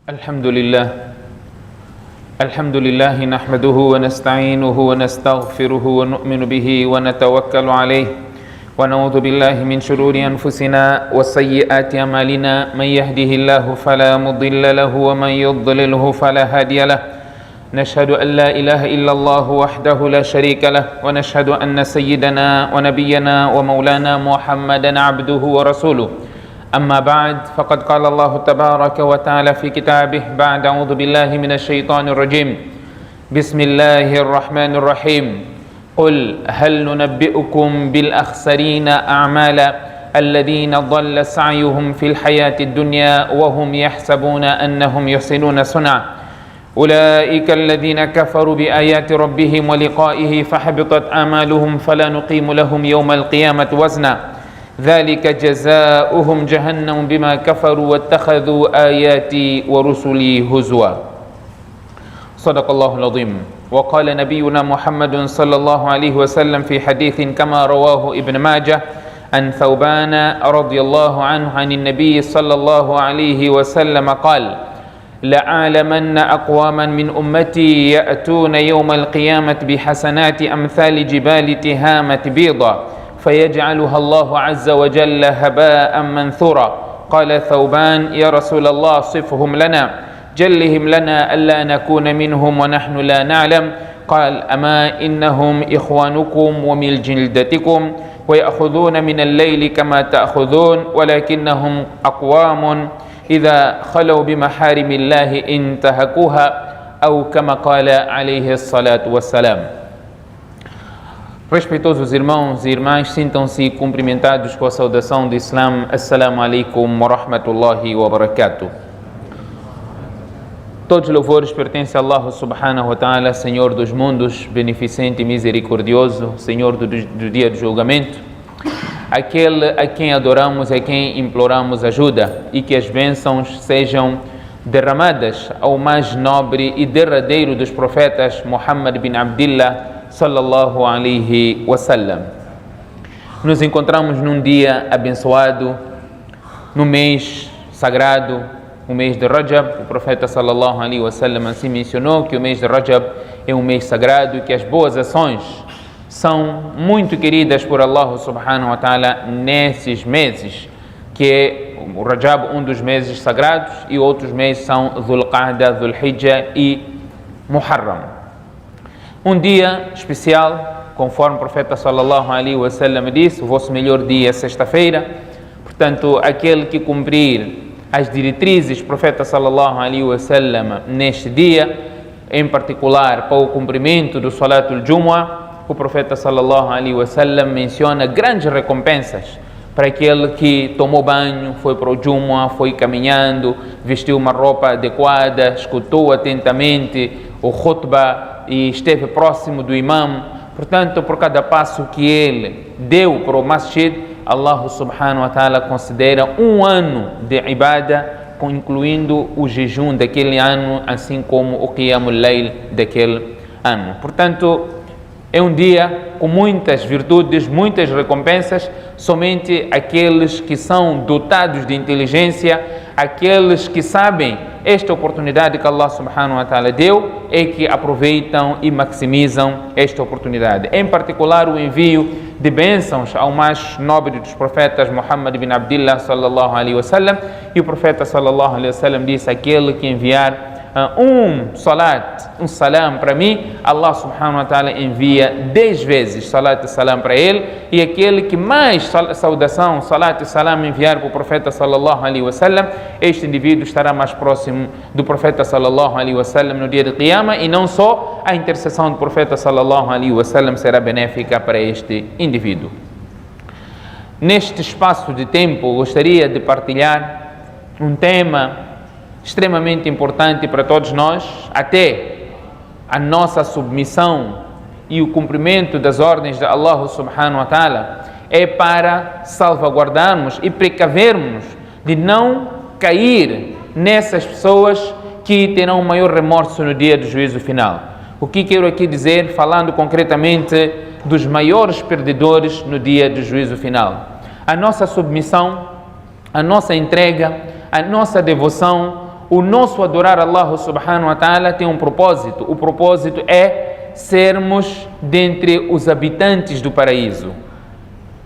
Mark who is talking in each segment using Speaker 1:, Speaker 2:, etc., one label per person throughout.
Speaker 1: الحمد لله نحمده ونستعينه ونستغفره ونؤمن به ونتوكل عليه ونعوذ بالله من شرور أنفسنا وسيئات أعمالنا من يهده الله فلا مضل له ومن يضلله فلا هادي له نشهد أن لا إله إلا الله وحده لا شريك له ونشهد أن سيدنا ونبينا ومولانا محمدا عبده ورسوله أما بعد فقد قال الله تبارك وتعالى في كتابه بعد أعوذ بالله من الشيطان الرجيم بسم الله الرحمن الرحيم قل هل ننبئكم بالأخسرين أعمالا الذين ضل سعيهم في الحياة الدنيا وهم يحسبون أنهم يحسنون صنعا أولئك الذين كفروا بآيات ربهم ولقائه فحبطت أعمالهم فلا نقيم لهم يوم القيامة وزنا ذلك جزاؤهم جهنم بما كفروا واتخذوا آياتي ورسلي هزوا صدق الله العظيم وقال نبينا محمد صلى الله عليه وسلم في حديث كما رواه ابن ماجه عن ثوبان رضي الله عنه عن النبي صلى الله عليه وسلم قال لأعلمن أقواما من أمتي يأتون يوم القيامة بحسنات أمثال جبال تهامة بيضا فيجعلها الله عز وجل هباء منثورا قال ثوبان يا رسول الله صفهم لنا جلهم لنا ألا نكون منهم ونحن لا نعلم قال أما إنهم إخوانكم ومن جلدتكم ويأخذون من الليل كما تأخذون ولكنهم أقوام إذا خلوا بمحارم الله انتهكوها أو كما قال عليه الصلاة والسلام. Respeitosos irmãos e irmãs, sintam-se cumprimentados com a saudação do Islã. Assalamu alaikum wa rahmatullahi wa barakatuh. Todos os louvores pertencem a Allah subhanahu wa ta'ala, Senhor dos mundos, beneficente e misericordioso, Senhor do dia do julgamento, aquele a quem adoramos, a quem imploramos ajuda, e que as bênçãos sejam derramadas ao mais nobre e derradeiro dos profetas, Muhammad bin Abdillah sallallahu alaihi wasallam. Nos encontramos num dia abençoado, no mês sagrado, o mês de Rajab. O profeta sallallahu alaihi wasallam assim mencionou que o mês de Rajab é um mês sagrado e que as boas ações são muito queridas por Allah subhanahu wa ta'ala nesses meses, que é o Rajab, um dos meses sagrados, e outros meses são Dhul Qa'da, Dhul Hijjah e Muharram. Um dia especial, conforme o profeta sallallahu alaihi wasallam disse, o vosso melhor dia é sexta-feira. Portanto, aquele que cumprir as diretrizes do profeta sallallahu alaihi wasallam neste dia, em particular para o cumprimento do Salatul Jumu'ah, o profeta sallallahu alaihi wasallam menciona grandes recompensas para aquele que tomou banho, foi para o Jumu'ah, foi caminhando, vestiu uma roupa adequada, escutou atentamente o khutbah e esteve próximo do imam. Portanto, por cada passo que ele deu para o masjid, Allah subhanahu wa ta'ala considera um ano de ibadah, incluindo o jejum daquele ano, assim como o qiyamul layl daquele ano. Portanto, é um dia com muitas virtudes, muitas recompensas. Somente aqueles que são dotados de inteligência, aqueles que sabem esta oportunidade que Allah subhanahu wa ta'ala deu, é que aproveitam e maximizam esta oportunidade. Em particular, o envio de bênçãos ao mais nobre dos profetas, Muhammad bin Abdillah sallallahu alaihi wasallam. E o profeta sallallahu alaihi wasallam disse: aquele que enviar um salam para mim, Allah subhanahu wa ta'ala envia 10 vezes salat e salam para ele, e aquele que mais saudação, salat e salam enviar para o profeta sallallahu alaihi wasallam, este indivíduo estará mais próximo do profeta sallallahu alaihi wasallam no dia de Qiyamah, e não só a intercessão do profeta sallallahu alaihi wasallam será benéfica para este indivíduo. Neste espaço de tempo, gostaria de partilhar um tema extremamente importante para todos nós, até a nossa submissão e o cumprimento das ordens de Allah subhanahu wa ta'ala é para salvaguardarmos e precavermos de não cair nessas pessoas que terão maior remorso no dia do juízo final. O que quero aqui dizer, falando concretamente dos maiores perdedores no dia do juízo final? A nossa submissão, a nossa entrega, a nossa devoção o nosso adorar Allah subhanahu wa ta'ala tem um propósito. O propósito é sermos dentre os habitantes do paraíso.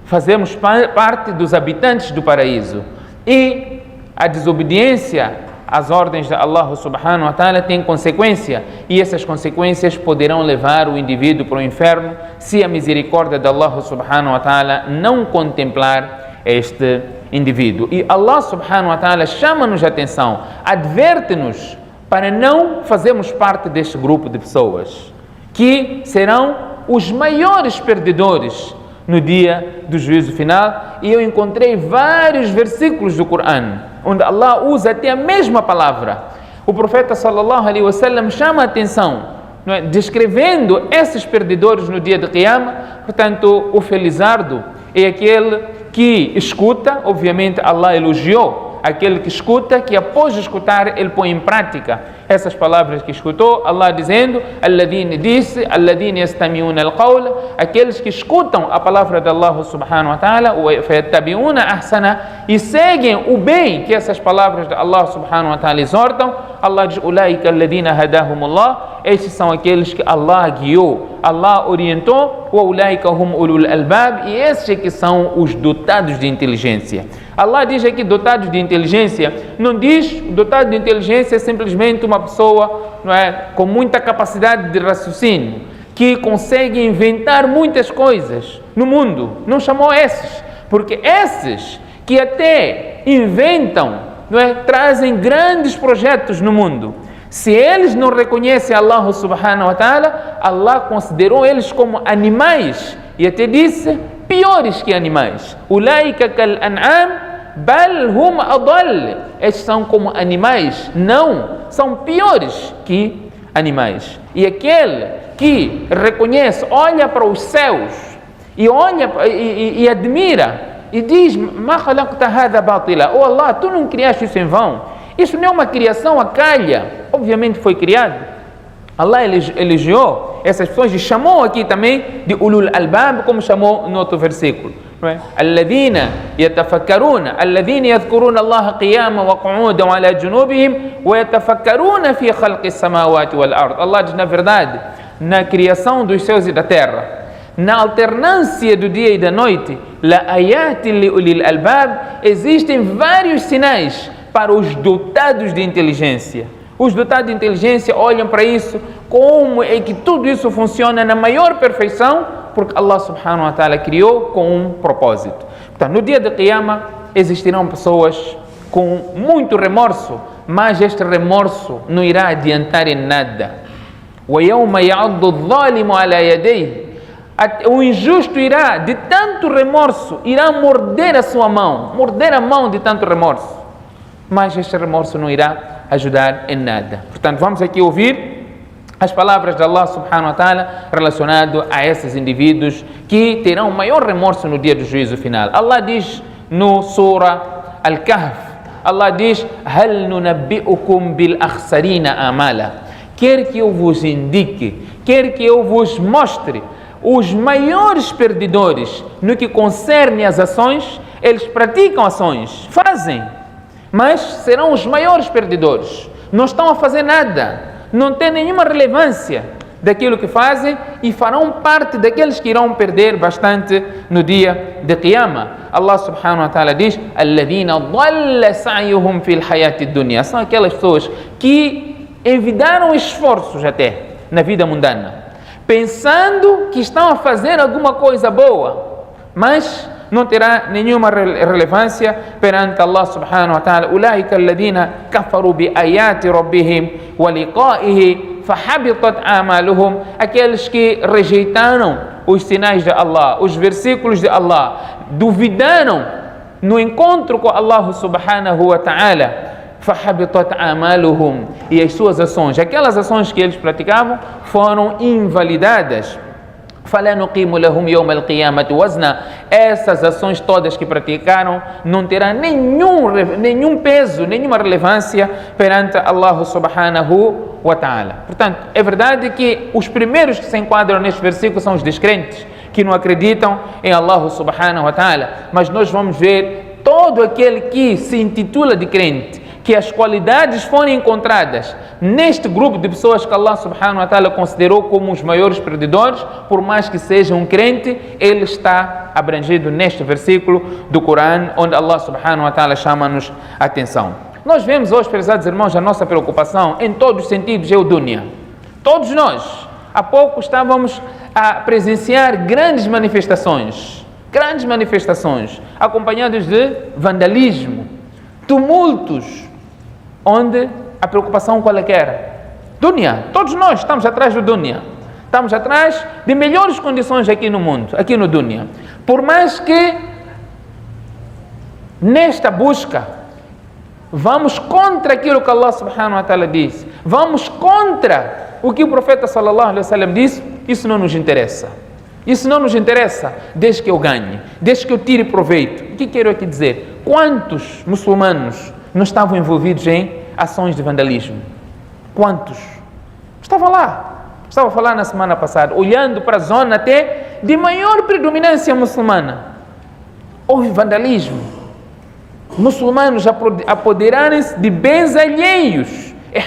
Speaker 1: Fazemos parte dos habitantes do paraíso. E a desobediência às ordens de Allah subhanahu wa ta'ala tem consequência. E essas consequências poderão levar o indivíduo para o inferno se a misericórdia de Allah subhanahu wa ta'ala não contemplar este indivíduo. E Allah subhanahu wa ta'ala chama-nos a atenção, adverte-nos para não fazermos parte deste grupo de pessoas que serão os maiores perdedores no dia do juízo final. E eu encontrei vários versículos do Corão onde Allah usa até a mesma palavra. O profeta sallallahu alaihi wasallam chama a atenção, não é, descrevendo esses perdedores no dia de Qiyamah. Portanto, o felizardo é aquele que escuta. Obviamente Allah elogiou aquele que escuta, que após escutar ele põe em prática essas palavras que escutou. Allah dizendo, alladhina disse, alladhina yastami'una al-qawl, aqueles que escutam a palavra de Allah subhanahu wa ta'ala, fayattabi'una ahsana, e seguem o bem que essas palavras de Allah subhanahu wa ta'ala exortam. Allah diz, ulaika alladhina hadahumullah, estes são aqueles que Allah guiou, Allah orientou, wa ulaika hum ulul albab, e esses é que são os dotados de inteligência. Allah diz aqui dotados de inteligência, não diz dotado de inteligência é simplesmente uma pessoa, não é, com muita capacidade de raciocínio, que consegue inventar muitas coisas no mundo. Não chamou esses, porque esses que até inventam, não é, trazem grandes projetos no mundo. Se eles não reconhecem Allah subhanahu wa ta'ala, Allah considerou eles como animais e até disse piores que animais. Ulaika kal an'am bal hum adall, estes são como animais, não, são piores que animais. E aquele que reconhece, olha para os céus e olha e admira e diz, ma khalaqta hadha batila, oh Allah, tu não criaste isso em vão, isso não é uma criação a calha, obviamente foi criado. Allah elogiou essas pessoas e chamou aqui também de ulul albab, como chamou no outro versículo. الذين يتفكرون الذين يذكرون الله قياما وقعودا وعلى جنوبهم ويتفكرون في خلق السماوات والأرض. Allah diz, na verdade, na criação dos céus e da terra, na alternância do dia e da noite, la ayatin li ulil albab, existem vários sinais para os dotados de inteligência. Os dotados de inteligência olham para isso, como é que tudo isso funciona na maior perfeição, porque Allah subhanahu wa ta'ala criou com um propósito. Portanto, no dia de Qiyamah existirão pessoas com muito remorso, mas este remorso não irá adiantar em nada. وَيَوْمَ يَعَضُّ الظَّالِمُ عَلَى يَدَيْهِ, o injusto irá, de tanto remorso, irá morder a sua mão, morder a mão de tanto remorso, mas este remorso não irá ajudar em nada. Portanto, vamos aqui ouvir as palavras de Allah subhanahu wa ta'ala relacionado a esses indivíduos que terão maior remorso no dia do juízo final. Allah diz no Surah Al-Kahf, Allah diz, هَلْ نُنَبِّئُكُمْ بِالْأَخْسَرِينَ أَعْمَالًا, quer que eu vos indique, quer que eu vos mostre os maiores perdedores no que concerne às ações. Eles praticam ações, fazem, mas serão os maiores perdedores. Não estão a fazer nada, não tem nenhuma relevância daquilo que fazem e farão parte daqueles que irão perder bastante no dia de Qiyamah. Allah subhanahu wa ta'ala diz, alladhina dhalla sa'yuhum fil hayati dunya, são aquelas pessoas que envidaram esforços até na vida mundana, pensando que estão a fazer alguma coisa boa, mas não terá nenhuma relevância perante Allah subhanahu wa ta'ala. Ulaika alladhina kafaru bi ayati rabbihim wa liqa'ihi fahabitat a'maluhum, aqueles que rejeitaram os sinais de Allah, os versículos de Allah, duvidaram no encontro com Allah subhanahu wa ta'ala, fahabitat a'maluhum, e as suas ações, aquelas ações que eles praticavam, foram invalidadas. فَلَا نُقِيمُ لَهُمْ يَوْمَ الْقِيَامَةِ وَزْنًا, essas ações todas que praticaram não terão nenhum peso, nenhuma relevância perante Allah subhanahu wa ta'ala. Portanto, é verdade que os primeiros que se enquadram neste versículo são os descrentes, que não acreditam em Allah subhanahu wa ta'ala, mas nós vamos ver todo aquele que se intitula de crente, que as qualidades forem encontradas neste grupo de pessoas que Allah subhanahu wa ta'ala considerou como os maiores perdedores, por mais que seja um crente, ele está abrangido neste versículo do Corão, onde Allah subhanahu wa ta'ala chama-nos a atenção. Nós vemos hoje, prezados irmãos, a nossa preocupação em todos os sentidos é o dunya. Todos nós, há pouco estávamos a presenciar grandes manifestações, acompanhadas de vandalismo, tumultos, onde a preocupação qual é que era? Dunya. Todos nós estamos atrás do dunya. Estamos atrás de melhores condições aqui no mundo, aqui no dunya. Por mais que nesta busca vamos contra aquilo que Allah subhanahu wa ta'ala disse, vamos contra o que o profeta sallallahu alaihi wasallam disse, isso não nos interessa. Isso não nos interessa, desde que eu ganhe, desde que eu tire proveito. O que quero aqui dizer? Quantos muçulmanos não estavam envolvidos em ações de vandalismo? Quantos? Estavam lá. Estava a falar na semana passada, olhando para a zona até de maior predominância muçulmana. Houve vandalismo. Muçulmanos apoderarem-se de bens alheios. É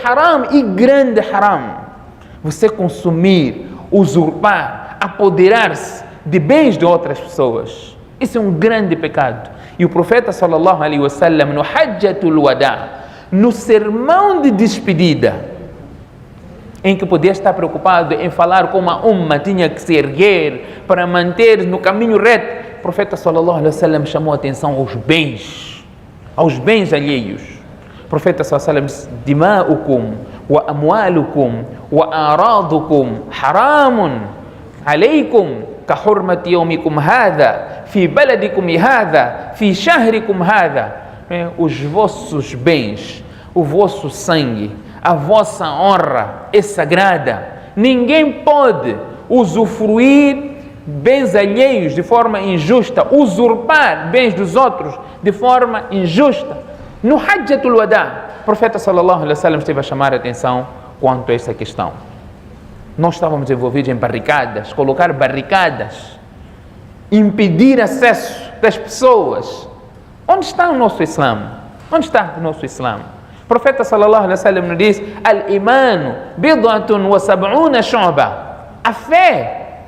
Speaker 1: haram e grande haram. Você consumir, usurpar, apoderar-se de bens de outras pessoas. Isso é um grande pecado. E o profeta sallallahu alaihi wasallam no Hajjatul Wada, no sermão de despedida, em que podia estar preocupado em falar como a umma tinha que se erguer para manter no caminho reto, o profeta sallallahu alaihi wasallam chamou a atenção aos bens alheios. O profeta sallallahu alaihi wasallam disse: dima'ukum wa amwalukum wa aradukum haramun alaykum ka hurmati yawmikum hadha fi baladikum hadha fi shahrikum hadha. Os vossos bens, o vosso sangue, a vossa honra é sagrada. Ninguém pode usufruir bens alheios de forma injusta, usurpar bens dos outros de forma injusta. No Hajjatul Wada, o profeta sallallahu alaihi wasallam esteve a chamar a atenção quanto a essa questão. Nós estávamos envolvidos em barricadas, colocar barricadas, impedir acesso das pessoas. Onde está o nosso Islã? Onde está o nosso Islã? O profeta sallallahu alaihi wasallam nos diz: al-imanu bid'atun wa sab'una shu'ba. A fé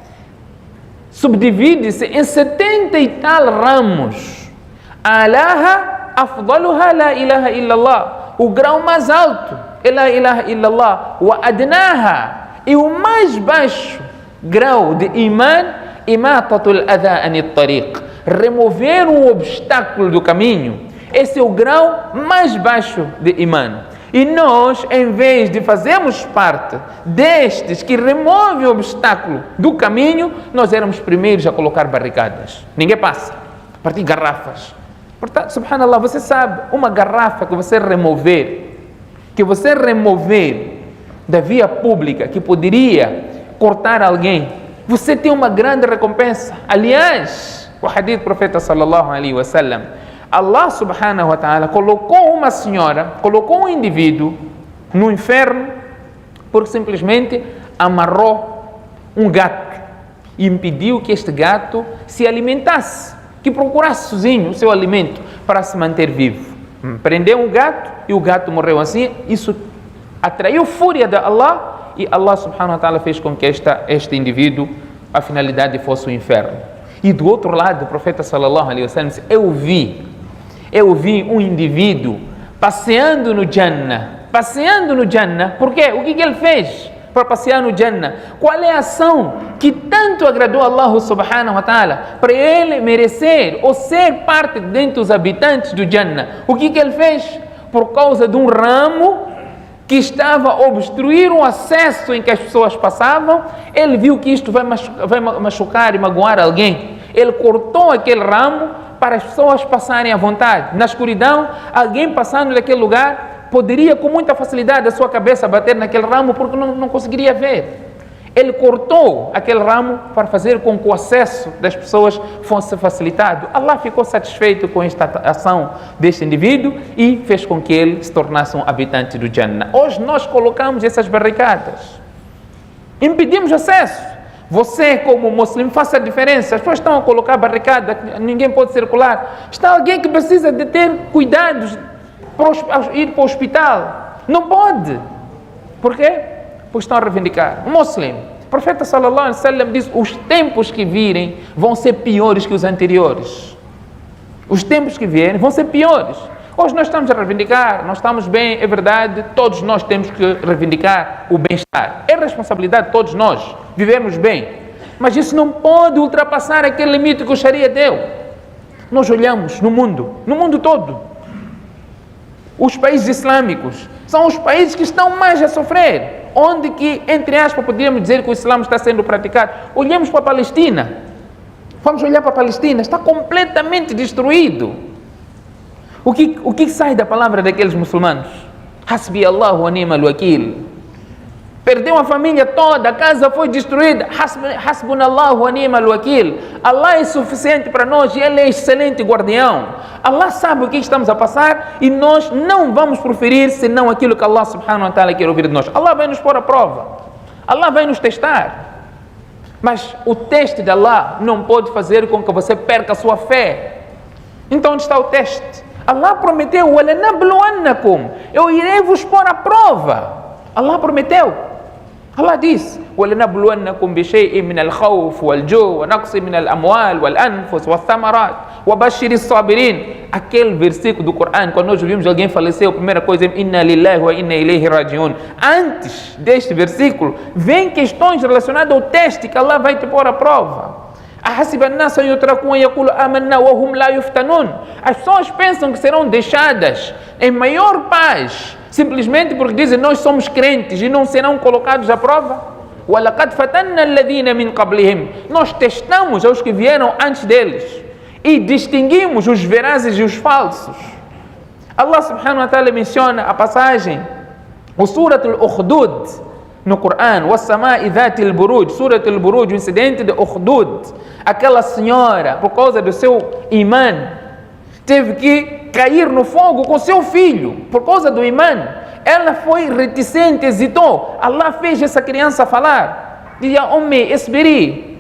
Speaker 1: subdivide-se em 70 e tal ramos. Alaha afdaluha la ilaha illallah. O grau mais alto é la ilaha illallah. Wa adnaha. E o mais baixo grau de iman, imatatul adha anit tariq. Remover um obstáculo do caminho. Esse é o grau mais baixo de iman. E nós, em vez de fazermos parte destes que removem o obstáculo do caminho, nós éramos primeiros a colocar barricadas. Ninguém passa. A partir de garrafas. Portanto, subhanallah, você sabe, uma garrafa que você remover da via pública, que poderia cortar alguém, você tem uma grande recompensa. Aliás, o hadith do profeta sallallahu alaihi wasallam, Allah subhanahu wa ta'ala colocou uma senhora, colocou um indivíduo no inferno porque simplesmente amarrou um gato e impediu que este gato se alimentasse, que procurasse sozinho o seu alimento para se manter vivo. Prendeu um gato e o gato morreu assim. Isso atraiu fúria de Allah e Allah subhanahu wa ta'ala fez com que este indivíduo, a finalidade fosse o inferno. E do outro lado, o profeta sallallahu alaihi wasallam disse: eu vi um indivíduo passeando no Jannah. Por quê? O que ele fez para passear no Jannah? Qual é a ação que tanto agradou a Allah subhanahu wa ta'ala para ele merecer ou ser parte dentre os habitantes do Jannah? O que ele fez? Por causa de um ramo que estava a obstruir o acesso em que as pessoas passavam, ele viu que isto vai machucar e magoar alguém. Ele cortou aquele ramo para as pessoas passarem à vontade. Na escuridão, alguém passando naquele lugar poderia com muita facilidade a sua cabeça bater naquele ramo porque não conseguiria ver. Ele cortou aquele ramo para fazer com que o acesso das pessoas fosse facilitado. Allah ficou satisfeito com esta ação deste indivíduo e fez com que ele se tornasse um habitante do Jannah. Hoje nós colocamos essas barricadas, impedimos acesso. Você, como muçulmano, faça a diferença. As pessoas estão a colocar barricada, ninguém pode circular. Está alguém que precisa de ter cuidados para ir para o hospital. Não pode. Por quê? Pois estão a reivindicar. O muçulmano, o profeta sallallahu alaihi wasallam diz: os tempos que virem vão ser piores que os anteriores. Os tempos que vierem vão ser piores. Hoje nós estamos a reivindicar, nós estamos bem, é verdade, todos nós temos que reivindicar o bem-estar. É responsabilidade de todos nós vivermos bem. Mas isso não pode ultrapassar aquele limite que o Sharia deu. Nós olhamos no mundo todo. Os países islâmicos são os países que estão mais a sofrer. Onde que, entre aspas, podíamos dizer que o Islã está sendo praticado. Olhemos para a Palestina. Vamos olhar para a Palestina. Está completamente destruído. O que sai da palavra daqueles muçulmanos? Hasbi Allahu wa ni'mal wakil. Perdeu a família toda, a casa foi destruída. Hasbunallahu wa ni'mal wakil. Allah é suficiente para nós e Ele é excelente guardião. Allah sabe o que estamos a passar e nós não vamos proferir senão aquilo que Allah subhanahu wa ta'ala quer ouvir de nós. Allah vai nos pôr à prova. Allah vai nos testar. Mas o teste de Allah não pode fazer com que você perca a sua fé. Então onde está o teste? Allah prometeu: eu irei vos pôr à prova. Allah prometeu. Allah diz: وَلَنَبْلُوَنَّكُمْ بِشَيْءٍ مِنَ الْخَوْفِ وَالْجُوعِ وَنَقْصٍ مِنَ الْأَمْوَالِ وَالْأَنْفُسِ وَالثَّمَرَاتِ وَبَشِّرِ الصَّابِرِينَ. Aquele versículo do Corão, quando nós ouvimos alguém faleceu, a primeira coisa é inna lillahi wa inna ilayhi raji'un. Antes deste versículo, vem questões relacionadas ao teste que Allah vai te pôr à prova. As pessoas pensam que serão deixadas em maior paz simplesmente porque dizem: nós somos crentes, e não serão colocados à prova. Nós testamos aos que vieram antes deles e distinguimos os verazes e os falsos. Allah subhanahu wa ta'ala menciona a passagem, o Surat al-Ukhdud no Corão, وَالسَّمَاءِ ذَاتِ الْبُرُوجِ, Surat al-Buruj, o incidente de Ukhdud. Aquela senhora, por causa do seu imã, teve que cair no fogo com seu filho, por causa do imã. Ela foi reticente, hesitou. Allah fez essa criança falar: "Ya ummi isbiri",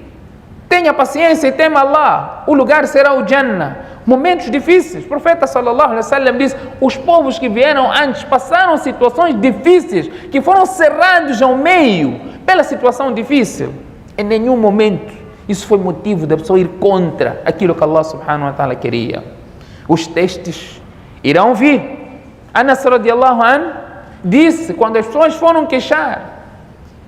Speaker 1: tenha paciência e tema Allah, o lugar será o Jannah. Momentos difíceis. O profeta sallallahu alaihi wasallam diz: os povos que vieram antes passaram situações difíceis, que foram cerrados ao meio pela situação difícil. Em nenhum momento isso foi motivo da pessoa ir contra aquilo que Allah subhanahu wa ta'ala queria. Os testes irão vir. Anas radiallahu anhu disse, quando as pessoas foram queixar,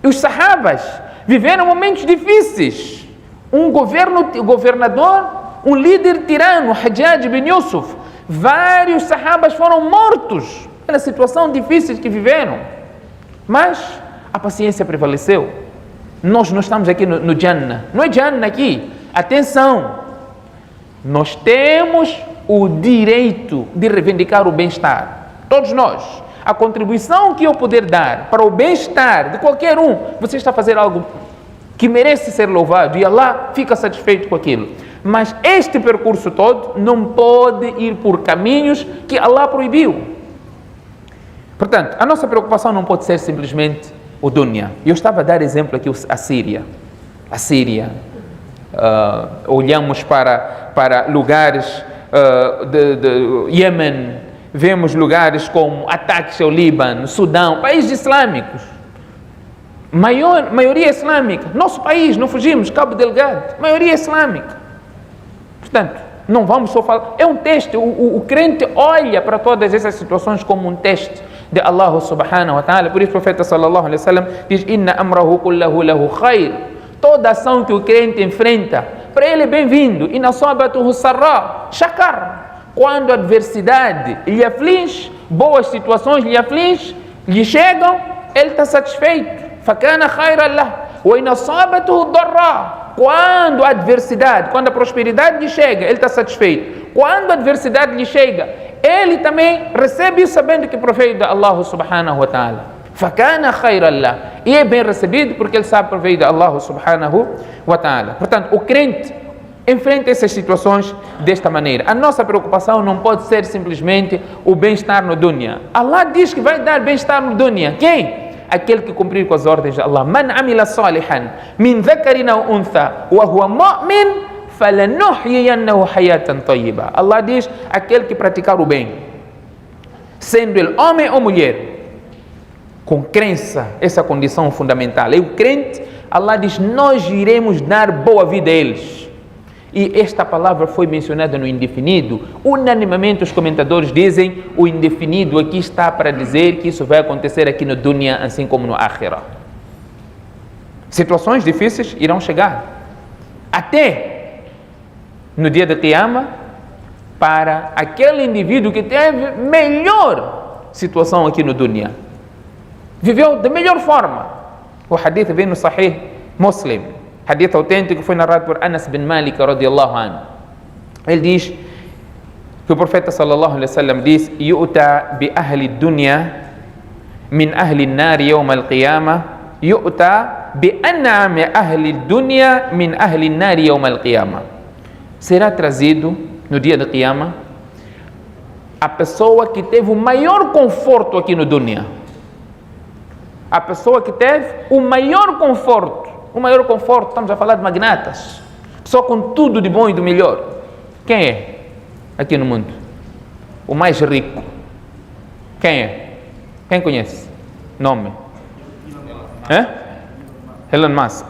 Speaker 1: os sahabas viveram momentos difíceis. Um governador, um líder tirano, Hajjaj bin Yusuf, vários sahabas foram mortos pela situação difícil que viveram. Mas a paciência prevaleceu. Nós não estamos aqui no Jannah. Não é Jannah aqui. Atenção! Nós temos o direito de reivindicar o bem-estar. Todos nós. A contribuição que eu puder dar para o bem-estar de qualquer um, você está a fazer algo que merece ser louvado e Allah fica satisfeito com aquilo. Mas este percurso todo não pode ir por caminhos que Allah proibiu. Portanto, a nossa preocupação não pode ser simplesmente o dunya. Eu estava a dar exemplo aqui a Síria. A Síria. Olhamos para lugares de Iêmen, vemos lugares como ataques ao Líbano, Sudão, países islâmicos. Maioria islâmica. Nosso país, não fugimos, Cabo Delgado, maioria islâmica. Portanto, não vamos só falar. É um teste. O crente olha para todas essas situações como um teste de Allah subhanahu wa ta'ala. Por isso o profeta sallallahu alaihi wasallam diz: inna amrahu kullahu lahu khair. Toda ação que o crente enfrenta, para ele é bem-vindo. Inna sabatuhu sarra shakar. Quando a adversidade lhe aflige, boas situações lhe aflige, lhe chegam, ele está satisfeito. Fakana khairan lah. Wa inna sabatuhu darra. Quando a adversidade, quando a prosperidade lhe chega, ele está satisfeito. Quando a adversidade lhe chega, ele também recebe isso sabendo que proveio de Allah subhanahu wa ta'ala. Fakana khairan lah. E é bem recebido porque ele sabe proveio de Allah subhanahu wa ta'ala. Portanto, o crente enfrenta essas situações desta maneira. A nossa preocupação não pode ser simplesmente o bem-estar no dunya. Allah diz que vai dar bem-estar no dunya. Quem? aquele que cumprir com as ordens de Allah. Man amila salihan min dhakarin aw untha wa huwa mu'min falanuhyiyannahu hayatan tayyiba. Allah diz, aquele que praticar o bem, sendo ele homem ou mulher, com crença, essa condição fundamental. É o crente, Allah diz, nós iremos dar boa vida a eles. E esta palavra foi mencionada no indefinido. Unanimemente os comentadores dizem, o indefinido aqui está para dizer que isso vai acontecer aqui no dunya, assim como no akhirah. Situações difíceis irão chegar, até no dia da Qiyamah, para aquele indivíduo que teve melhor situação aqui no dunya. Viveu da melhor forma. O hadith vem no Sahih Muslim. Hadith autêntico foi narrado por Anas bin Malik radiyallahu anhu. Ele diz que o profeta sallallahu alaihi wasallam diz: "Yu'ta bi ahli dunya min ahli an-nar yawm al-qiyamah, yu'ta bi an'ami ahli dunya min ahli an-nar yawm al-qiyamah." Será trazido no dia da Qiyamah a pessoa que teve o maior conforto aqui no dunya. A pessoa que teve o maior conforto. O maior conforto, estamos a falar de magnatas, pessoa com tudo de bom e do melhor. Quem é aqui no mundo o mais rico? Quem é? Quem conhece? Nome? Elon Musk.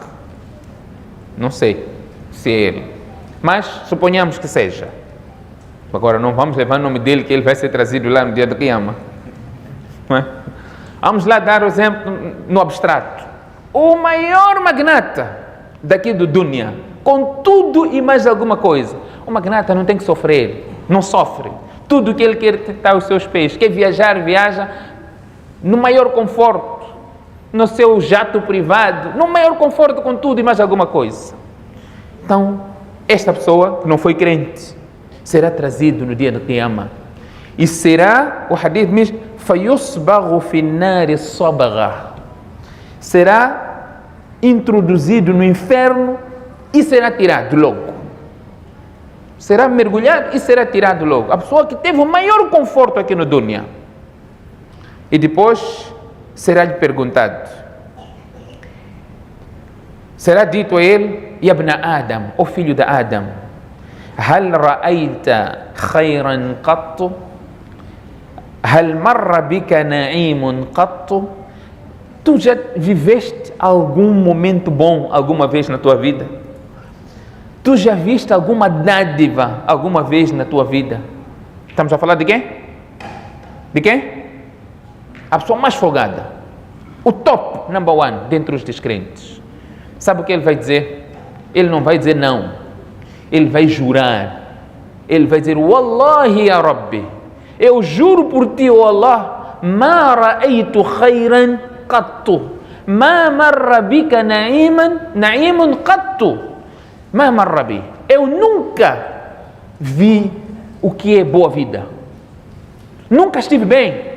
Speaker 1: Não sei se é ele, mas suponhamos que seja. Agora não vamos levar o nome dele, que ele vai ser trazido lá no dia do Qiyamah. Não é? Vamos lá dar o exemplo no abstrato. O maior magnata daqui do dunya, com tudo e mais alguma coisa. O magnata não tem que sofrer, não sofre. Tudo que ele quer está aos seus pés. Quer viajar, viaja no maior conforto, no seu jato privado, no maior conforto, com tudo e mais alguma coisa. Então, esta pessoa que não foi crente será trazido no dia do Qiyamah. E será, o hadith diz, فَيُصْبَغُ فِي النَّارِ الصَّبَغَةِ, será introduzido no inferno e será tirado logo. Será mergulhado e será tirado logo. A pessoa que teve o maior conforto aqui no dunya. E depois será-lhe perguntado, será dito a ele: Yabna Adam, o filho de Adam, hal ra'aita khayran qattu? Hal marra bika na'imun qattu? Tu já viveste algum momento bom alguma vez na tua vida? Tu já viste alguma dádiva alguma vez na tua vida? Estamos a falar de quem? De quem? A pessoa mais folgada. O top, number one, dentre os descrentes. Sabe o que ele vai dizer? Ele não vai dizer não. Ele vai jurar. Ele vai dizer: Wallahi ya Rabbi, eu juro por ti, oh Allah, ma ra'aytu khayran qattu, ma marra bika na'imun qattu, ma marra bi. Eu nunca vi o que é boa vida. Nunca estive bem.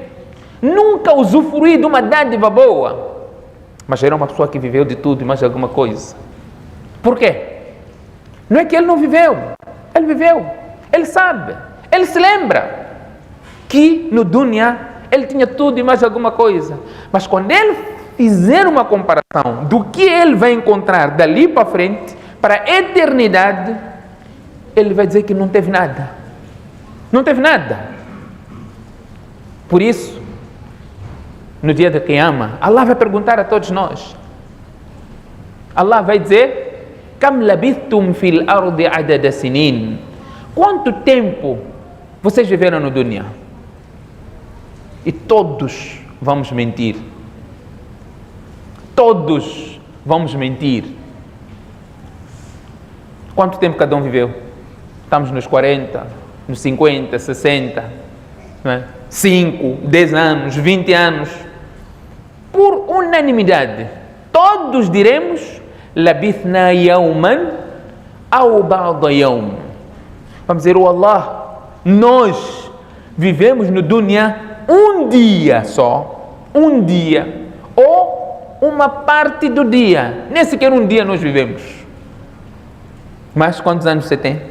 Speaker 1: Nunca usufruí de uma dádiva boa. Mas era uma pessoa que viveu de tudo e mais alguma coisa. Por quê? Não é que ele não viveu. Ele viveu. Ele sabe. Ele se lembra que no dunya ele tinha tudo e mais alguma coisa. Mas quando ele fizer uma comparação do que ele vai encontrar dali para frente, para a eternidade, ele vai dizer que não teve nada. Não teve nada. Por isso, no dia da Qiyamah, Allah vai perguntar a todos nós. Allah vai dizer: Kam labithtum fil ardi adada sinin? Quanto tempo vocês viveram no dunya? E todos vamos mentir. Todos vamos mentir. Quanto tempo cada um viveu? Estamos nos 40, nos 50, 60, não é? 5, 10 anos, 20 anos. Por unanimidade, todos diremos: labithna yawman aw ba'da yawm. Vamos dizer: oh Allah, nós vivemos no dunya um dia só, um dia, ou uma parte do dia. Nem sequer um dia nós vivemos. Mas quantos anos você tem?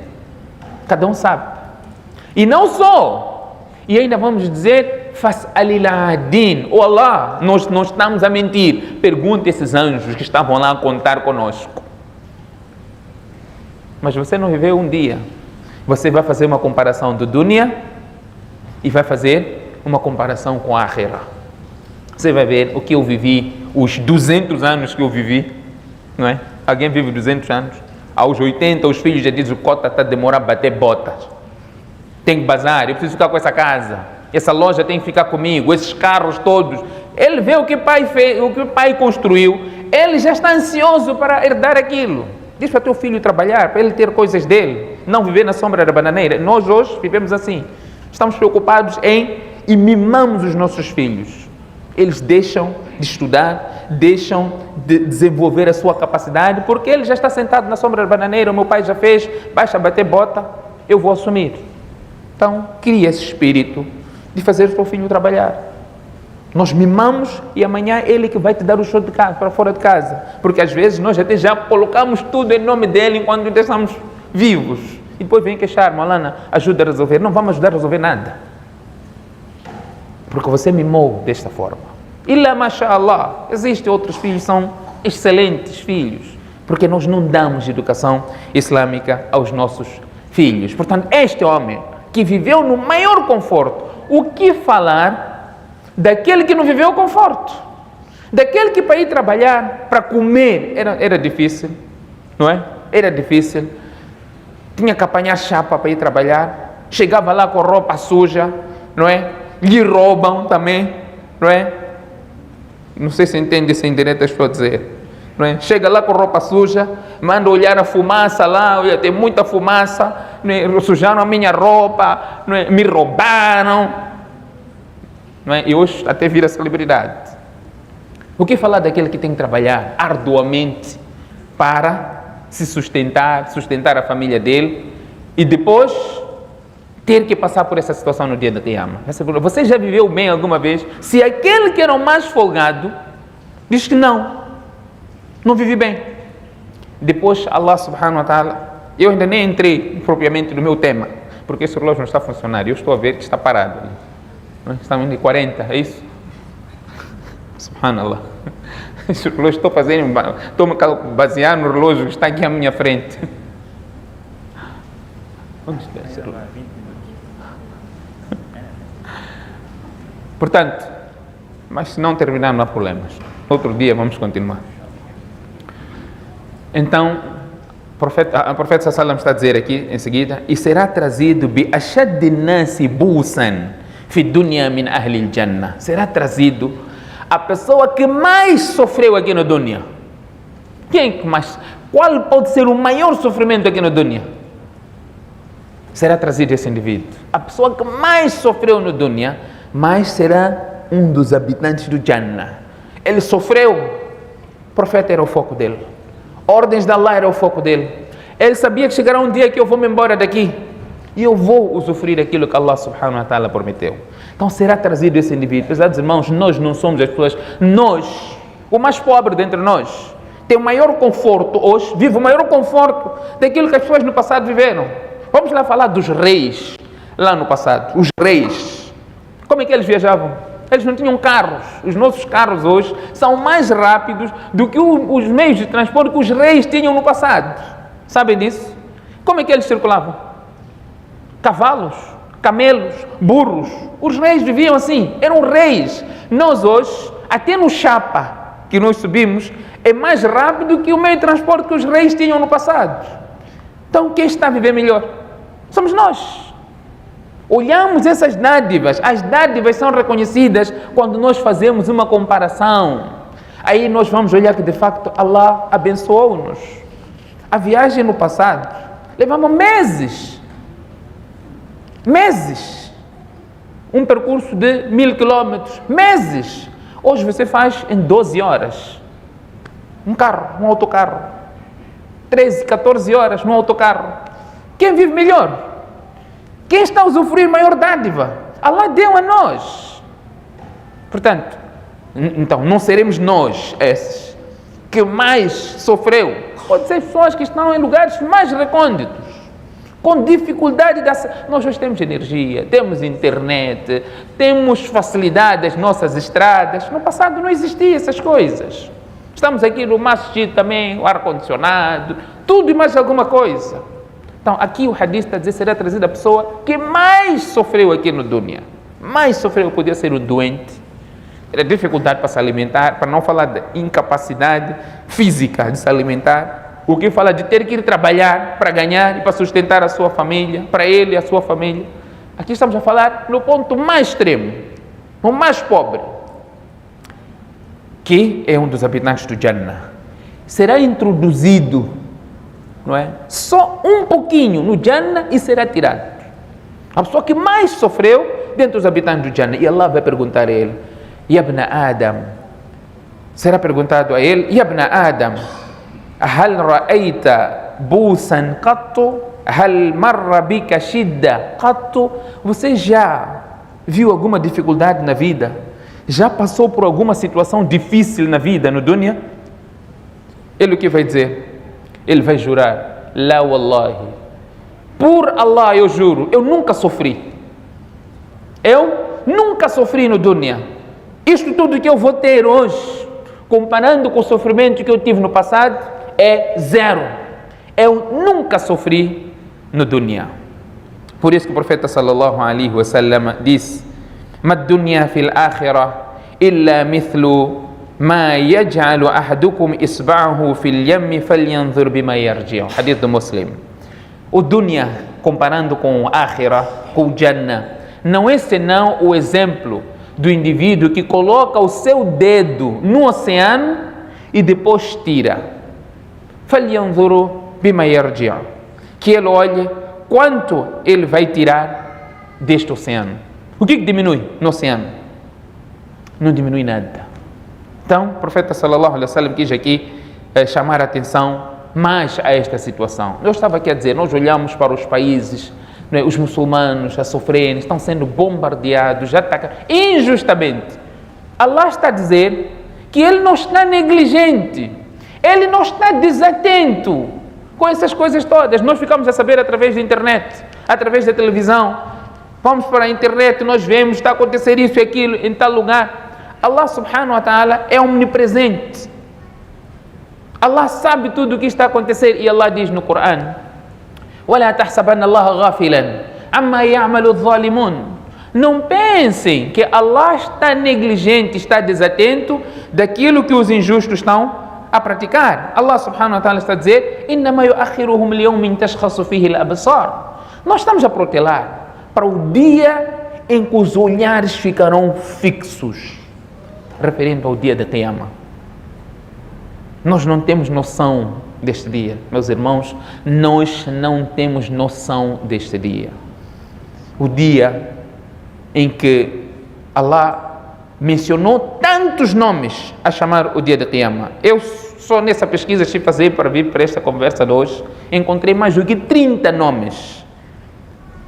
Speaker 1: Cada um sabe. E não só, e ainda vamos dizer: fas'alil-adin. Oh Allah, nós estamos a mentir. Pergunte esses anjos que estavam lá a contar conosco. Mas você não viveu um dia. Você vai fazer uma comparação do dunya e vai fazer uma comparação com a akhirah. Você vai ver o que eu vivi, os 200 anos que eu vivi, não é? Alguém vive 200 anos? Aos 80, os filhos já dizem, o cota está a demorar a bater botas. Tem que bazar, eu preciso ficar com essa casa. Essa loja tem que ficar comigo, esses carros todos. Ele vê o que o pai fez, o que o pai construiu, ele já está ansioso para herdar aquilo. Diz para teu filho trabalhar, para ele ter coisas dele, não viver na sombra da bananeira. Nós hoje vivemos assim. Estamos preocupados e mimamos os nossos filhos. Eles deixam de estudar, deixam de desenvolver a sua capacidade, porque ele já está sentado na sombra da bananeira, o meu pai já fez, basta bater bota, eu vou assumir. Então, cria esse espírito de fazer o seu filho trabalhar. Nós mimamos e amanhã é ele que vai te dar o show de casa, para fora de casa. Porque às vezes nós até já colocamos tudo em nome dele enquanto ainda estamos vivos. E depois vem queixar, Maulana, ajuda a resolver. Não vamos ajudar a resolver nada. Porque você mimou desta forma. E lá, mashallah, existem outros filhos, são excelentes filhos. Porque nós não damos educação islâmica aos nossos filhos. Portanto, este homem que viveu no maior conforto, o que falar daquele que não viveu conforto? Daquele que para ir trabalhar, para comer, era difícil, não é? Era difícil. Tinha que apanhar chapa para ir trabalhar. Chegava lá com roupa suja, não é? Lhe roubam também, não é? Não sei se entende esse indireto que estou a dizer. Não é? Chega lá com roupa suja, manda olhar a fumaça lá, olha, tem muita fumaça, não é? Sujaram a minha roupa, não é? Me roubaram, não é? E hoje até vira celebridade. O que falar daquele que tem que trabalhar arduamente para se sustentar a família dele e depois ter que passar por essa situação no dia da Qiyamah? Você já viveu bem alguma vez? Se aquele que era o mais folgado diz que não vivi bem. Depois Allah subhanahu wa ta'ala, eu ainda nem entrei propriamente no meu tema, porque esse relógio não está funcionando, eu estou a ver que está parado. Estamos em 40, é isso? Subhanallah. Esse relógio estou me baseando no relógio que está aqui à minha frente. Onde está esse relógio? Portanto, mas se não terminar não há problemas. Outro dia vamos continuar. Então, a profeta sallam está a dizer aqui em seguida, e será trazido bi ashad nasi busan fi dunya min ahli al-jannah. Será trazido a pessoa que mais sofreu aqui no dunya. Quem mais? Qual pode ser o maior sofrimento aqui no dunya? Será trazido esse indivíduo. A pessoa que mais sofreu no dunya, mas será um dos habitantes do Jannah. Ele sofreu, o profeta era o foco dele. Ordens de Allah era o foco dele. Ele sabia que chegará um dia que eu vou me embora daqui e eu vou usufruir aquilo que Allah subhanahu wa ta'ala prometeu. Então será trazido esse indivíduo. Pesados irmãos, nós não somos as pessoas, nós, o mais pobre dentre nós, tem o maior conforto hoje, vive o maior conforto daquilo que as pessoas no passado viveram. Vamos lá falar dos reis, lá no passado, os reis. Como é que eles viajavam? Eles não tinham carros. Os nossos carros hoje são mais rápidos do que os meios de transporte que os reis tinham no passado. Sabem disso? Como é que eles circulavam? Cavalos, camelos, burros. Os reis viviam assim, eram reis. Nós hoje, até no chapa que nós subimos, é mais rápido que o meio de transporte que os reis tinham no passado. Então quem está a viver melhor? Somos nós. Olhamos essas dádivas, as dádivas são reconhecidas quando nós fazemos uma comparação. Aí nós vamos olhar que de facto Allah abençoou-nos. A viagem no passado levava meses. Um percurso de 1000 quilômetros, meses. Hoje você faz em 12 horas. Um carro, um autocarro. 13, 14 horas num autocarro. Quem vive melhor? Quem está a usufruir maior dádiva? Allah deu a nós. Portanto, então não seremos nós esses que mais sofreu. Pode ser pessoas que estão em lugares mais recônditos, com dificuldade. Nós hoje temos energia, temos internet, temos facilidade das nossas estradas. No passado não existiam essas coisas. Estamos aqui no masjid também, o ar-condicionado, tudo e mais alguma coisa. Então, aqui o hadith está a dizer, será trazida a pessoa que mais sofreu aqui no dunya. Mais sofreu, podia ser um doente, era dificuldade para se alimentar, para não falar de incapacidade física de se alimentar. O que fala de ter que ir trabalhar para ganhar e para sustentar a sua família, para ele e a sua família. Aqui estamos a falar no ponto mais extremo, o mais pobre, que é um dos habitantes do Jannah. Será introduzido, não é? Só um pouquinho no Jannah e será tirado. A pessoa que mais sofreu dentro dos habitantes do Jannah. E Allah vai perguntar a ele, Yabna Adam, será perguntado a ele, Yabna Adam, hal ra'aita busan qattu, hal marra bika shidda qattu? Você já viu alguma dificuldade na vida? Já passou por alguma situação difícil na vida, no dunya? Ele o que vai dizer? Ele vai jurar, La wallahi, por Allah eu juro, eu nunca sofri. Eu nunca sofri no dunya. Isto tudo que eu vou ter hoje, comparando com o sofrimento que eu tive no passado, é zero. Eu nunca sofri no dunya. Por isso que o profeta sallallahu alaihi wasallam disse, Ma dunya fil akhirah illa mithlu ma yaj'alu ahadukum isba'ahu fil yammi falyanzur bima yarji'u. Hadith do Muslim. O dunya, comparando com o akhirah, com o Jannah, não é senão o exemplo do indivíduo que coloca o seu dedo no oceano e depois tira. Falyanzuru bima yarji'u. Que ele olhe quanto ele vai tirar deste oceano. O que diminui no oceano? Não diminui nada. Então, o profeta sallallahu alaihi wasallam quis aqui chamar a atenção mais a esta situação. Eu estava aqui a dizer, nós olhamos para os países, né, os muçulmanos a sofrerem, estão sendo bombardeados, atacados injustamente. Allah está a dizer que Ele não está negligente, Ele não está desatento com essas coisas todas. Nós ficamos a saber através da internet, através da televisão. Vamos para a internet, nós vemos, está a acontecer isso e aquilo em tal lugar. Allah subhanahu wa ta'ala é omnipresente. Allah sabe tudo o que está a acontecer e Allah diz no Corão, وَلَا تَحْسَبَنَّ اللَّهَ غَافِلًا عَمَّا يَعْمَلُ الظَّالِمُونَ. Não pensem que Allah está negligente, está desatento daquilo que os injustos estão a praticar. Allah subhanahu wa ta'ala está a dizer, إِنَّمَا يُؤَخِّرُهُمْ لِيَوْمٍ تَشْخَصُ فِيهِ الْأَبْصَارُ. Nós estamos a protelar para o dia em que os olhares ficarão fixos, referendo ao dia da Qiyamah. Nós não temos noção deste dia, meus irmãos, nós não temos noção deste dia. O dia em que Allah mencionou tantos nomes a chamar o dia da Qiyamah. Eu só nessa pesquisa que fazer para vir para esta conversa de hoje, encontrei mais do que 30 nomes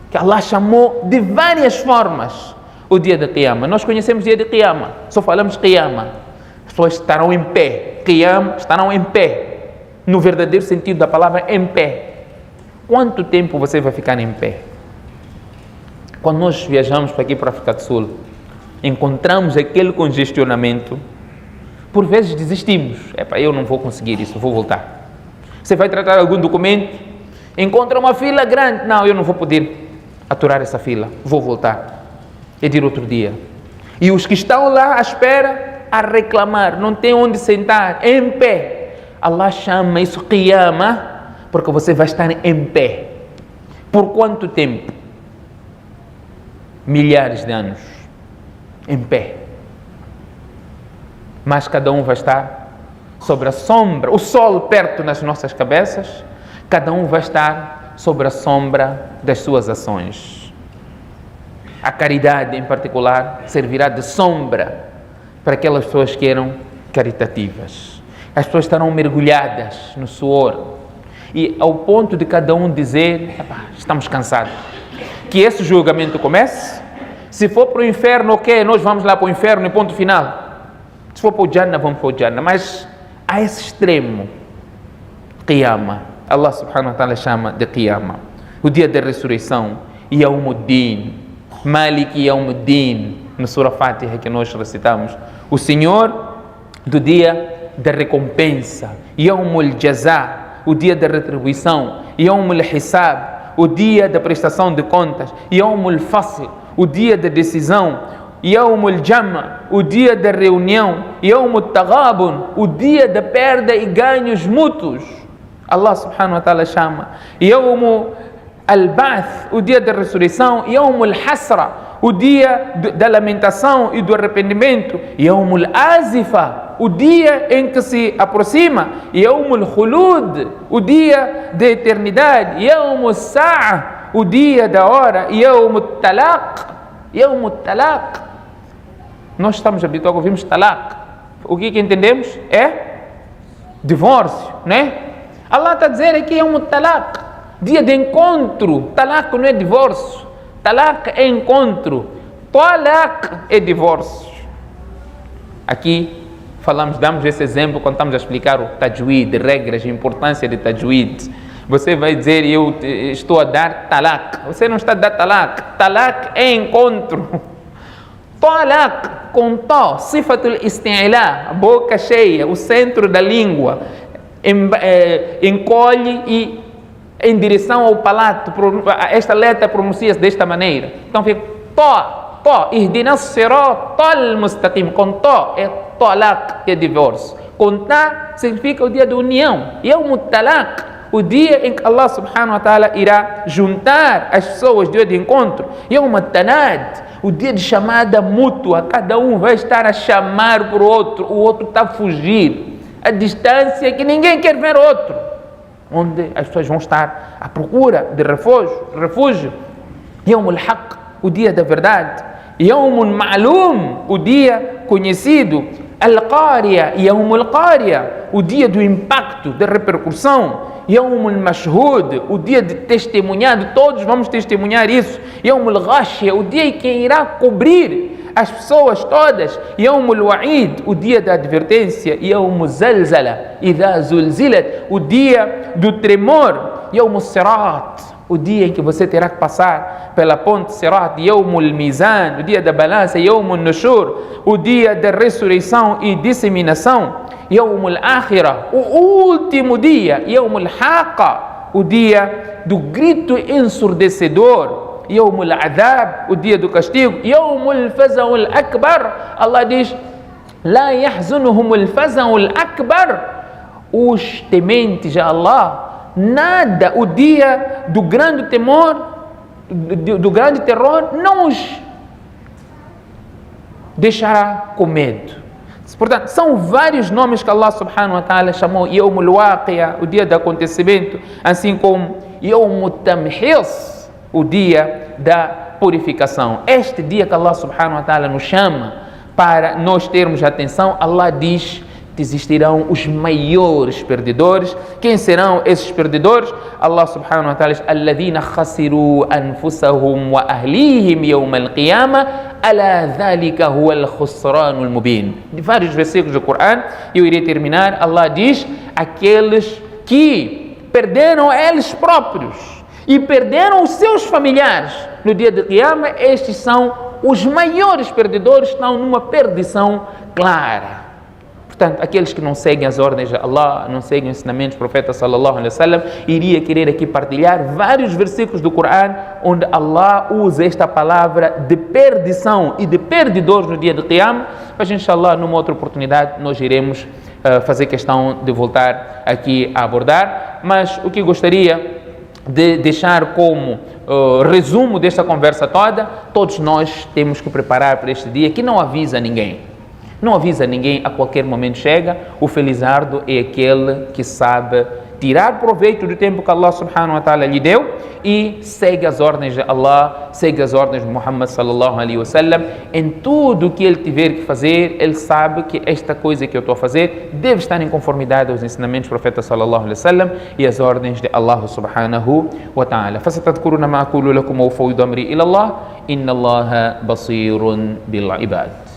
Speaker 1: que Allah chamou de várias formas o dia da Qiyamah. Nós conhecemos o dia da Qiyamah, só falamos Qiyamah. As pessoas estarão em pé. Qiyam, estarão em pé. No verdadeiro sentido da palavra, em pé. Quanto tempo você vai ficar em pé? Quando nós viajamos para aqui, para a África do Sul, encontramos aquele congestionamento, por vezes desistimos. Eu não vou conseguir isso, vou voltar. Você vai tratar algum documento, encontra uma fila grande. Não, eu não vou poder aturar essa fila, vou voltar. É de ir outro dia. E os que estão lá à espera, a reclamar, não tem onde sentar, em pé. Allah chama isso Qiyamah, porque você vai estar em pé. Por quanto tempo? Milhares de anos. Em pé. Mas cada um vai estar sobre a sombra, o sol perto nas nossas cabeças, cada um vai estar sobre a sombra das suas ações. A caridade, em particular, servirá de sombra para aquelas pessoas que eram caritativas. As pessoas estarão mergulhadas no suor e ao ponto de cada um dizer, estamos cansados. Que esse julgamento comece. Se for para o inferno, ok, nós vamos lá para o inferno e ponto final. Se for para o Jannah, vamos para o Jannah. Mas a esse extremo, Qiyamah, Allah subhanahu wa ta'ala chama de Qiyamah. o dia da ressurreição, Yawmuddin, Malik Yawmuddin, no Surah Fatiha que nós recitamos, o Senhor do dia da recompensa, Yawmul Jazá, o dia da retribuição, Yawmul Hisab, o dia da prestação de contas, Yawmul Fasl, o dia da decisão, Yawmul Jama, o dia da reunião, Yawmul Taghabun, o dia da perda e ganhos mútuos. Allah subhanahu wa ta'ala chama Yawmul Al-Ba'th, o dia da ressurreição, Yawmul Hasra, o dia da lamentação e do arrependimento, Yawmul Azifa, o dia em que se aproxima, Yawmul Khulud, o dia da eternidade, Yawmul Sa'a, o dia da hora, Yawmul Talaq, Yawmul Talaq. Nós estamos habituados a ouvirmos talaq. O que entendemos? É divórcio, né? Allah está a dizer aqui Yawmul Talaq, dia de encontro. Talaq não é divórcio, talaq é encontro, talaq é divórcio. Aqui damos esse exemplo quando estamos a explicar o tajwid, regras, importância de tajwid. Você vai dizer, eu estou a dar talaq. Você não está a dar talaq. Talaq é encontro. Talaq, com to, sifatul isti'la, a boca cheia, o centro da língua, encolhe e em direção ao palato. Esta letra pronuncia-se desta maneira. Então fica to, ihdinas siratal mustaqim. Com to é talaq, que é divórcio. Com ta significa o dia da união. Yawmut talaq, o dia em que Allah subhanahu wa ta'ala irá juntar as pessoas, dia de encontro. Yawmut tanad, o dia de chamada mútua. Cada um vai estar a chamar para o outro está a fugir. A distância que ninguém quer ver outro. Onde as pessoas vão estar à procura de refúgio. Yawmul Haqq, o dia da verdade. Yawmun Ma'lum, o dia conhecido. Al-Qariya, Yawmul Qariya, o dia do impacto, da repercussão. Yawmul Mashhud, o dia de testemunhado, todos vamos testemunhar isso. Yawmul Ghashya, o dia em que irá cobrir as pessoas todas. Yawmul Wa'id, o dia da advertência. Yawmul Zalzala, Idha Zulzilat, o dia do tremor. Yawmul Sirat, o dia em que você terá que passar pela ponte Sirat. Yawmul Mizan, o dia da balança. Yawmul Nushur, o dia da ressurreição e disseminação. Yawmul Akhirah, o último dia. Yawmul Haqa, o dia do grito ensurdecedor. Yawmul Adhab, o dia do castigo. Yawmul Faza'ul Akbar, Allah diz, La yahzunuhumul Faza'ul Akbar, os tementes a Allah, nada, o dia do grande temor, do grande terror, não os deixará com medo. Portanto, são vários nomes que Allah subhanahu wa ta'ala chamou. Yawmul Waqiya, o dia do acontecimento, assim como Yawmut Tamhis, o dia da purificação. Este dia que Allah subhanahu wa ta'ala nos chama para nós termos atenção, Allah diz que existirão os maiores perdedores. Quem serão esses perdedores? Allah subhanahu wa ta'ala diz, alladhina khasiru anfusahum wa ahlihim yawm al-qiyamah ala dhalika huwa al-khusranul mubin. De vários versículos do Corão, eu irei terminar. Allah diz, aqueles que perderam eles próprios e perderam os seus familiares no dia de Qiyamah, estes são os maiores perdedores, estão numa perdição clara. Portanto, aqueles que não seguem as ordens de Allah, não seguem os ensinamentos do profeta sallallahu alaihi wasallam, iria querer aqui partilhar vários versículos do Corão onde Allah usa esta palavra de perdição e de perdedores no dia de Qiyamah. Mas inshallah, numa outra oportunidade, nós iremos fazer questão de voltar aqui a abordar. Mas o que gostaria de deixar como resumo desta conversa toda, todos nós temos que preparar para este dia que não avisa ninguém. Não avisa ninguém, a qualquer momento chega. O felizardo é aquele que sabe tirar proveito do tempo que Allah subhanahu wa ta'ala lhe deu e segue as ordens de Allah, segue as ordens de Muhammad sallallahu alaihi wasallam. Em tudo o que ele tiver que fazer, ele sabe que esta coisa que eu estou a fazer deve estar em conformidade aos ensinamentos do profeta sallallahu alaihi wasallam e as ordens de Allah subhanahu wa ta'ala. فستذكرون ما أقول لكم وأفوض أمري إلى الله إن الله بصير بالعباد.